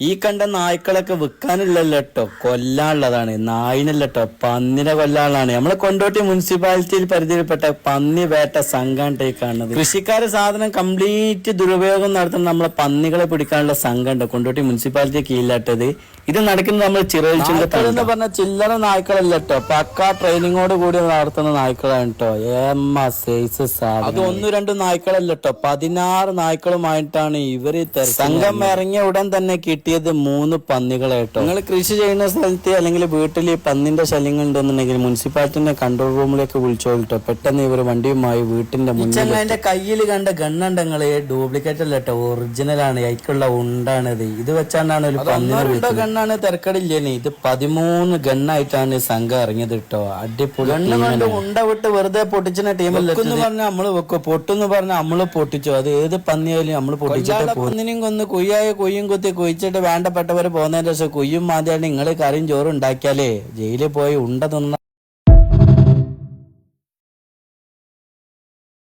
ഈ കണ്ട നായ്ക്കളൊക്കെ വിൽക്കാനുള്ളല്ലോ കേട്ടോ, കൊല്ലാനുള്ളതാണ്. നായിനല്ല കേട്ടോ, പന്നിനെ കൊല്ലാനുള്ളതാണ്. നമ്മളെ കൊണ്ടോട്ടി മുനിസിപ്പാലിറ്റിയിൽ പരിധിയിൽപ്പെട്ട പന്നി വേട്ട സംഘമാണ് ഈ കാണുന്നത്. കൃഷിക്കാരെ സാധനം കംപ്ലീറ്റ് ദുരുപയോഗം നടത്തുന്ന നമ്മളെ പന്നികളെ പിടിക്കാനുള്ള സംഘമുണ്ട് കൊണ്ടോട്ടി മുനിസിപ്പാലിറ്റി കീഴിലാട്ടത്. ഇത് നടക്കുന്നത് നമ്മൾ ചിറയിച്ചിന്റെ എന്ന് പറഞ്ഞ ചില്ലറ നായ്ക്കളല്ല കേട്ടോ, പക്ക ട്രെയിനിങ്ങോട് കൂടി നടത്തുന്ന നായ്ക്കളാണ് കേട്ടോ. സൈസ് സാധനം. അത് 1-2 നായ്ക്കളല്ല കേട്ടോ, 16 നായ്ക്കളുമായിട്ടാണ് ഇവര് സംഘം ഇറങ്ങിയ ഉടൻ തന്നെ കിട്ടിയത് 3 പന്നികളെ കേട്ടോ. നിങ്ങൾ കൃഷി ചെയ്യുന്ന സ്ഥലത്ത് അല്ലെങ്കിൽ വീട്ടിൽ പന്നിന്റെ ശല്യങ്ങൾ ഉണ്ടെന്നുണ്ടെങ്കിൽ മുനിസിപ്പാലിറ്റിന്റെ കൺട്രോൾ റൂമിലേക്ക് വിളിച്ചോട്ടോ. പെട്ടെന്ന് ഇവർ വണ്ടിയുമായി വീട്ടിന്റെ മുന്നിൽ. അതിന്റെ കയ്യിൽ കണ്ട ഗണ്ണുണ്ടെങ്കിൽ ഡ്യൂപ്ലിക്കേറ്റ് അല്ല കേട്ടോ, ഒറിജിനൽ ആണ്. അതിക്കുള്ള ഉണ്ടാണിത്. ഇത് വെച്ചാണ് ഒരു ഗണ്ണാണ്, തിരക്കടില്ലേനി. ഇത് 13 ഗണ്ണായിട്ടാണ് സംഘം ഇറങ്ങിയത് കേട്ടോ. അടിപൊളി ഗണ്ണ് കൊണ്ട് ഉണ്ട വിട്ട് വെറുതെ പൊട്ടിച്ചിന ടീമല്ലേ പറഞ്ഞാൽ നമ്മള് വെക്കും, പൊട്ടെന്ന് പറഞ്ഞാൽ നമ്മള് പൊട്ടിച്ചു. അത് ഏത് പന്നിയായാലും നമ്മള് പൊട്ടിച്ചിട്ട് പന്നിനും കൊന്ന് കൊയ്യായ കൊയ്യും കുത്തി കൊയ്ച്ചിട്ട് വേണ്ടപ്പെട്ടവര് പോകുന്നതിന്റെ ശേഷം കൊയ്യും മാതിയാണ് നിങ്ങള് കറിയും ചോറും ഉണ്ടാക്കിയാലേ ജയിലിൽ പോയി ഉണ്ട തിന്ന